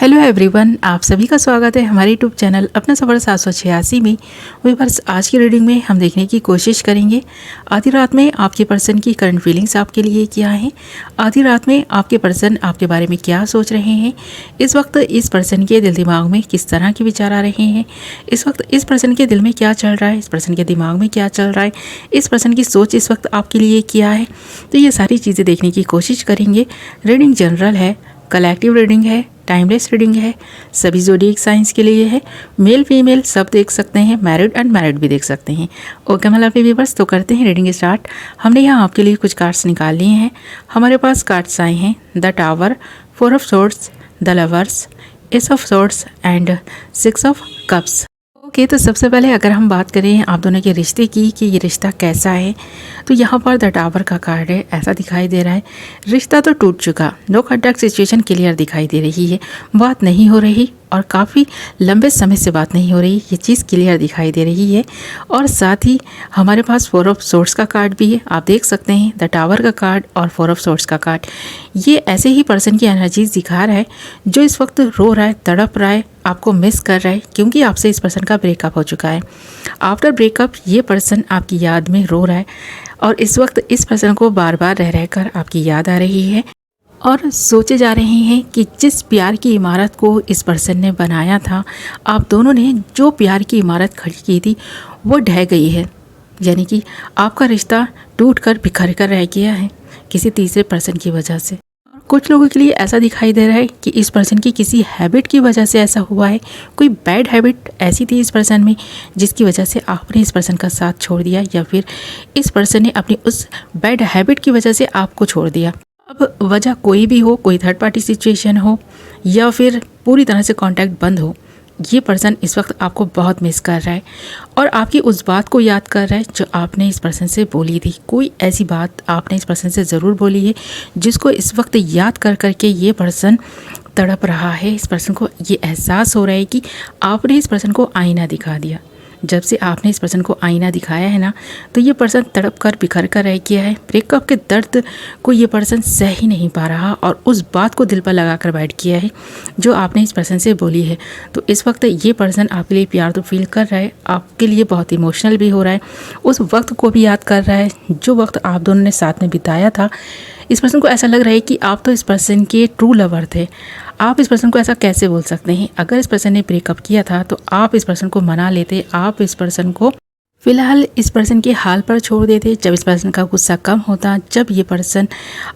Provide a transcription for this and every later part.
Hello everyone, आप सभी का स्वागत है हमारे यूट्यूब चैनल अपना सफ़र 786 में। व्यूअर्स, आज की रीडिंग में हम देखने की कोशिश करेंगे आधी रात में आपके पर्सन की करंट फीलिंग्स आपके लिए क्या है। आधी रात में आपके पर्सन आपके बारे में क्या सोच रहे हैं, इस वक्त इस पर्सन के दिल दिमाग में किस तरह के विचार आ रहे हैं, इस वक्त इस पर्सन के दिल में क्या चल रहा है, इस पर्सन के दिमाग में क्या चल रहा है, इस पर्सन की सोच इस वक्त आपके लिए क्या है। तो ये सारी चीज़ें देखने की कोशिश करेंगे। रीडिंग जनरल है, कलेक्टिव रीडिंग है, टाइमलेस रीडिंग है, सभी ज़ोडिएक साइंस के लिए है। मेल फीमेल सब देख सकते हैं, मैरिड अनमैरिड भी देख सकते हैं। ओके माय लवली व्यूअर्स, तो करते हैं रीडिंग स्टार्ट। हमने यहाँ आपके लिए कुछ कार्ड्स निकाल लिए हैं। हमारे पास कार्ड्स आए हैं the tower, 4 of swords, the lovers, S of swords and 6 of cups. Okay, तो सबसे पहले अगर हम बात करें आप दोनों के रिश्ते की कि ये रिश्ता कैसा है, तो यहाँ पर द टावर का कार्ड है, ऐसा दिखाई दे रहा है। रिश्ता तो टूट चुका, नो कॉन्टैक्ट सिचुएशन क्लियर दिखाई दे रही है, बात नहीं हो रही और काफ़ी लंबे समय से बात नहीं हो रही, ये चीज़ क्लियर दिखाई दे रही है। और साथ ही हमारे पास 4 ऑफ सोर्ड्स का कार्ड भी है, आप देख सकते हैं द टावर का कार्ड और 4 ऑफ सोर्ड्स का कार्ड। ये ऐसे ही पर्सन की एनर्जीज दिखा रहा है जो इस वक्त रो रहा है, तड़प रहा है, आपको मिस कर रहा है क्योंकि आपसे इस पर्सन का ब्रेकअप हो चुका है। आफ्टर ब्रेकअप ये पर्सन आपकी याद में रो रहा है और इस वक्त इस पर्सन को बार बार रह रहकर आपकी याद आ रही है और सोचे जा रहे हैं कि जिस प्यार की इमारत को इस पर्सन ने बनाया था, आप दोनों ने जो प्यार की इमारत खड़ी की थी वो ढह गई है। यानी कि आपका रिश्ता टूट कर बिखर कर रह गया है किसी तीसरे पर्सन की वजह से। कुछ लोगों के लिए ऐसा दिखाई दे रहा है कि इस पर्सन की किसी हैबिट की वजह से ऐसा हुआ है। कोई बैड हैबिट ऐसी थी इस पर्सन में जिसकी वजह से आपने इस पर्सन का साथ छोड़ दिया, या फिर इस पर्सन ने अपनी उस बैड हैबिट की वजह से आपको छोड़ दिया। अब वजह कोई भी हो, कोई थर्ड पार्टी सिचुएशन हो या फिर पूरी तरह से कांटेक्ट बंद हो, ये पर्सन इस वक्त आपको बहुत मिस कर रहा है और आपकी उस बात को याद कर रहा है जो आपने इस पर्सन से बोली थी। कोई ऐसी बात आपने इस पर्सन से ज़रूर बोली है जिसको इस वक्त याद कर करके ये पर्सन तड़प रहा है। इस पर्सन को ये एहसास हो रहा है कि आपने इस पर्सन को आईना दिखा दिया। जब से आपने इस पर्सन को आईना दिखाया है ना, तो ये पर्सन तड़प कर बिखर कर रह गया है। ब्रेकअप के दर्द को ये पर्सन सह ही नहीं पा रहा और उस बात को दिल पर लगा कर बैठ गया है जो आपने इस पर्सन से बोली है। तो इस वक्त ये पर्सन आपके लिए प्यार तो फील कर रहा है, आपके लिए बहुत इमोशनल भी हो रहा है, उस वक्त को भी याद कर रहा है जो वक्त आप दोनों ने साथ में बिताया था। इस पर्सन को ऐसा लग रहा है कि आप तो इस पर्सन के ट्रू लवर थे। आप इस पर्सन को ऐसा कैसे बोल सकते हैं? अगर इस पर्सन ने ब्रेकअप किया था तो आप इस पर्सन को मना लेते, आप इस पर्सन को फ़िलहाल इस पर्सन के हाल पर छोड़ देते। जब इस पर्सन का गुस्सा कम होता, जब ये पर्सन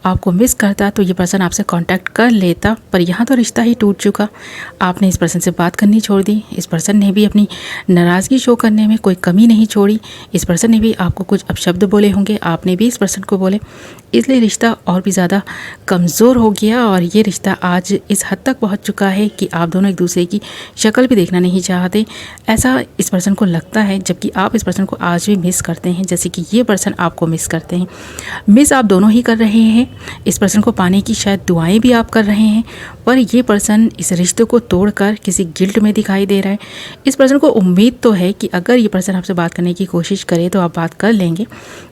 आपको मिस करता तो ये पर्सन आपसे कांटेक्ट कर लेता, पर यहाँ तो रिश्ता ही टूट चुका। आपने इस पर्सन से बात करनी छोड़ दी। इस पर्सन ने भी अपनी नाराज़गी शो करने में कोई कमी नहीं छोड़ी। इस पर्सन ने भी आपको कुछ अपशब्द बोले होंगे, आपने भी इस पर्सन को बोले, इसलिए रिश्ता और भी ज़्यादा कमज़ोर हो गया और ये रिश्ता आज इस हद तक पहुँच चुका है कि आप दोनों एक दूसरे की शक्ल भी देखना नहीं चाहते। ऐसा इस पर्सन को लगता है, जबकि आप इस पर्सन को आज भी मिस करते हैं जैसे कि ये पर्सन आपको मिस करते हैं। मिस आप दोनों ही कर रहे हैं। इस पर्सन को पाने की शायद दुआएं भी आप कर रहे हैं, पर ये पर्सन इस रिश्ते को तोड़कर किसी गिल्ट में दिखाई दे रहा है। इस पर्सन को उम्मीद तो है कि अगर ये पर्सन आपसे बात करने की कोशिश करे तो आप बात कर लेंगे,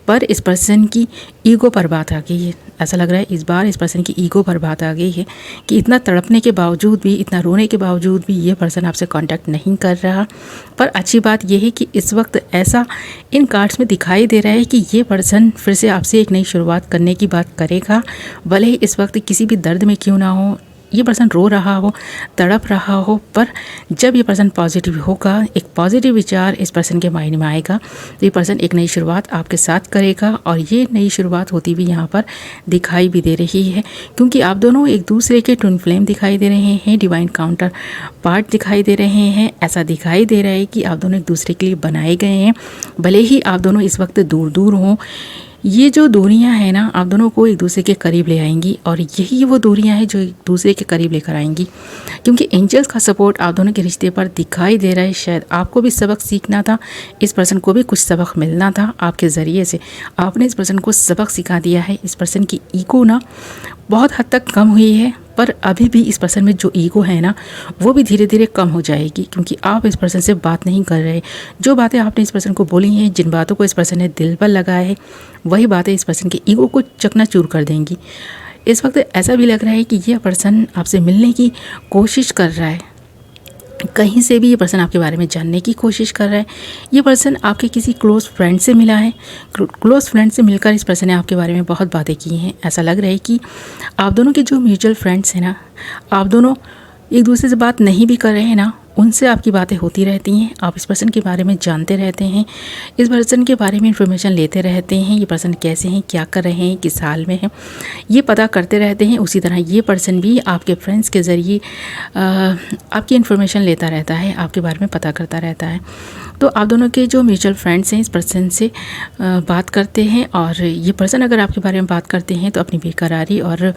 पर इस पर्सन की ईगो पर बात आ गई है। ऐसा लग रहा है इस बार इस पर्सन की ईगो पर बात आ गई है कि इतना तड़पने के बावजूद भी, इतना रोने के बावजूद भी ये पर्सन आपसे कांटेक्ट नहीं कर रहा। पर अच्छी बात यह है कि इस वक्त ऐसा इन कार्ड्स में दिखाई दे रहा है कि ये पर्सन फिर से आपसे एक नई शुरुआत करने की बात करेगा, भले ही इस वक्त किसी भी दर्द में क्यों ना हो, ये पर्सन रो रहा हो, तड़प रहा हो, पर जब ये पर्सन पॉजिटिव होगा, एक पॉजिटिव विचार इस पर्सन के माइंड में आएगा तो ये पर्सन एक नई शुरुआत आपके साथ करेगा। और ये नई शुरुआत होती भी यहाँ पर दिखाई भी दे रही है क्योंकि आप दोनों एक दूसरे के ट्विन फ्लेम दिखाई दे रहे हैं, डिवाइन काउंटर पार्ट दिखाई दे रहे हैं। ऐसा दिखाई दे रहा है कि आप दोनों एक दूसरे के लिए बनाए गए हैं, भले ही आप दोनों इस वक्त दूर दूर हों। ये जो दूरियां हैं ना, आप दोनों को एक दूसरे के करीब ले आएंगी और यही वो दूरियां हैं जो एक दूसरे के करीब लेकर आएंगी क्योंकि एंजल्स का सपोर्ट आप दोनों के रिश्ते पर दिखाई दे रहा है। शायद आपको भी सबक सीखना था, इस पर्सन को भी कुछ सबक मिलना था आपके ज़रिए से। आपने इस पर्सन को सबक सिखा दिया है। इस पर्सन की ईगो ना बहुत हद तक कम हुई है, पर अभी भी इस पर्सन में जो ईगो है ना वो भी धीरे धीरे कम हो जाएगी क्योंकि आप इस पर्सन से बात नहीं कर रहे। जो बातें आपने इस पर्सन को बोली हैं, जिन बातों को इस पर्सन ने दिल पर लगाया है, वही बातें इस पर्सन के ईगो को चकनाचूर कर देंगी। इस वक्त ऐसा भी लग रहा है कि ये पर्सन आपसे मिलने की कोशिश कर रहा है, कहीं से भी ये पर्सन आपके बारे में जानने की कोशिश कर रहा है। ये पर्सन आपके किसी क्लोज़ फ्रेंड से मिला है, क्लोज़ फ्रेंड से मिलकर इस पर्सन ने आपके बारे में बहुत बातें की हैं। ऐसा लग रहा है कि आप दोनों के जो म्यूचुअल फ्रेंड्स हैं ना, आप दोनों एक दूसरे से बात नहीं भी कर रहे हैं ना, उनसे आपकी बातें होती रहती हैं। आप इस पर्सन के बारे में जानते रहते हैं, इस पर्सन के बारे में इंफॉर्मेशन लेते रहते हैं। ये पर्सन कैसे हैं, क्या कर रहे हैं, किस हाल में हैं, ये पता करते रहते हैं। उसी तरह ये पर्सन भी आपके फ्रेंड्स के ज़रिए आपकी इन्फॉर्मेशन लेता रहता है, आपके बारे में पता करता रहता है। तो आप दोनों के जो म्यूचुअल फ्रेंड्स हैं इस पर्सन से बात करते हैं, और ये पर्सन अगर आपके बारे में बात करते हैं तो अपनी बेकरारी और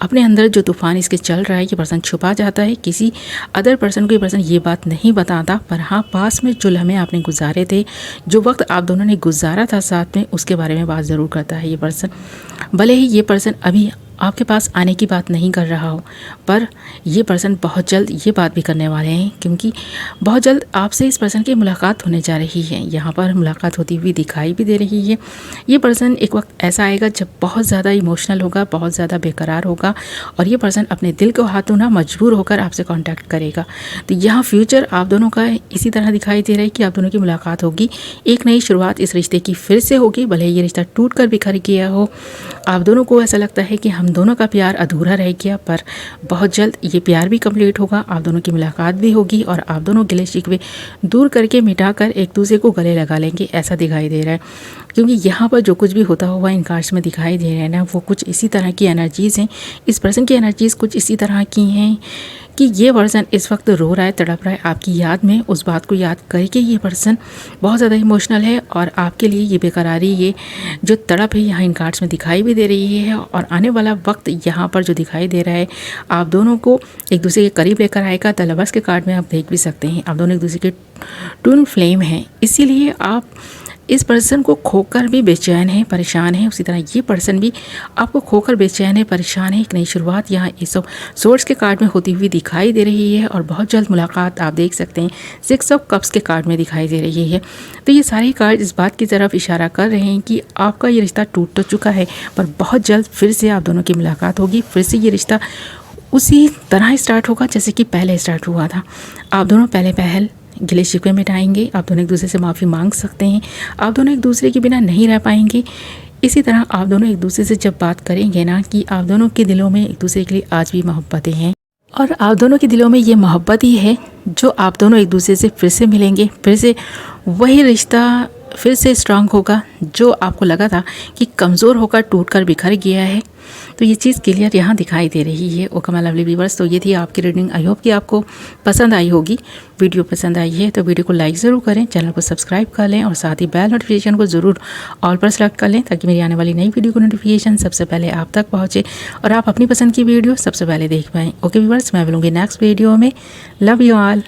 अपने अंदर जो तूफ़ान इसके चल रहा है ये पर्सन छुपा जाता है। किसी अदर पर्सन को ये पर्सन ये बात नहीं बताता, पर हाँ, पास में जो लम्हे आपने गुजारे थे, जो वक्त आप दोनों ने गुजारा था साथ में, उसके बारे में बात ज़रूर करता है ये पर्सन। भले ही ये पर्सन अभी आपके पास आने की बात नहीं कर रहा हो, पर ये पर्सन बहुत जल्द ये बात भी करने वाले हैं, क्योंकि बहुत जल्द आपसे इस पर्सन की मुलाकात होने जा रही है। यहाँ पर मुलाकात होती हुई दिखाई भी दे रही है। ये पर्सन एक वक्त ऐसा आएगा जब बहुत ज़्यादा इमोशनल होगा, बहुत ज़्यादा बेकरार होगा, और ये पर्सन अपने दिल को हाथों ना मजबूर होकर आपसे कॉन्टैक्ट करेगा। तो यहाँ फ्यूचर आप दोनों का इसी तरह दिखाई दे रहा है कि आप दोनों की मुलाकात होगी, एक नई शुरुआत इस रिश्ते की फिर से होगी। भले ये रिश्ता टूट कर बिखर गया हो, आप दोनों को ऐसा लगता है कि हम दोनों का प्यार अधूरा रह गया, पर बहुत जल्द ये प्यार भी कंप्लीट होगा, आप दोनों की मुलाकात भी होगी, और आप दोनों गिले शिकवे दूर करके मिटाकर एक दूसरे को गले लगा लेंगे, ऐसा दिखाई दे रहा है। क्योंकि यहाँ पर जो कुछ भी होता हुआ इन कार्ड्स में दिखाई दे रहा है ना, वो कुछ इसी तरह की एनर्जीज़ हैं। इस पर्सन की एनर्जीज़ कुछ इसी तरह की हैं कि ये पर्सन इस वक्त रो रहा है, तड़प रहा है आपकी याद में। उस बात को याद करके ये पर्सन बहुत ज़्यादा इमोशनल है, और आपके लिए ये बेकरारी, ये जो तड़प है यहाँ इन कार्ड्स में दिखाई भी दे रही है। और आने वाला वक्त यहाँ पर जो दिखाई दे रहा है, आप दोनों को एक दूसरे के करीब लेकर आएगा। द लवर्स के कार्ड में आप देख भी सकते हैं, आप दोनों एक दूसरे के ट्विन फ्लेम हैं, इसीलिए आप इस पर्सन को खोकर भी बेचैन है, परेशान है। उसी तरह ये पर्सन भी आपको खोकर बेचैन है, परेशान है। एक नई शुरुआत यहाँ इस सोर्स के कार्ड में होती हुई दिखाई दे रही है, और बहुत जल्द मुलाकात आप देख सकते हैं 6 ऑफ कप्स के कार्ड में दिखाई दे रही है। तो ये सारे कार्ड इस बात की तरफ इशारा कर रहे हैं कि आपका ये रिश्ता टूट तो चुका है, पर बहुत जल्द फिर से आप दोनों की मुलाकात होगी। फिर से ये रिश्ता उसी तरह स्टार्ट होगा जैसे कि पहले स्टार्ट हुआ था। आप दोनों पहल गिले शिकवे मिटाएंगे, आप दोनों एक दूसरे से माफ़ी मांग सकते हैं, आप दोनों एक दूसरे के बिना नहीं रह पाएंगे। इसी तरह आप दोनों एक दूसरे से जब बात करेंगे ना, कि आप दोनों के दिलों में एक दूसरे के लिए आज भी मोहब्बतें हैं, और आप दोनों के दिलों में ये मोहब्बत ही है जो आप दोनों एक दूसरे से फिर से मिलेंगे, फिर से वही रिश्ता फिर से स्ट्रांग होगा जो आपको लगा था कि कमज़ोर होकर टूट कर बिखर गया है। तो ये चीज़ क्लियर यहाँ दिखाई दे रही है। ओके माय लवली व्यूअर्स, तो ये थी आपकी रीडिंग। आई होप कि आपको पसंद आई होगी। वीडियो पसंद आई है तो वीडियो को लाइक ज़रूर करें, चैनल को सब्सक्राइब कर लें, और साथ ही बेल नोटिफिकेशन को ज़रूर ऑल पर सेलेक्ट कर लें, ताकि मेरी आने वाली नई वीडियो को नोटिफिकेशन सबसे पहले आप तक पहुँचे और आप अपनी पसंद की वीडियो सबसे पहले देख पाएँ। ओके व्यूअर्स, मैं मिलूँगी नेक्स्ट वीडियो में। Love you all.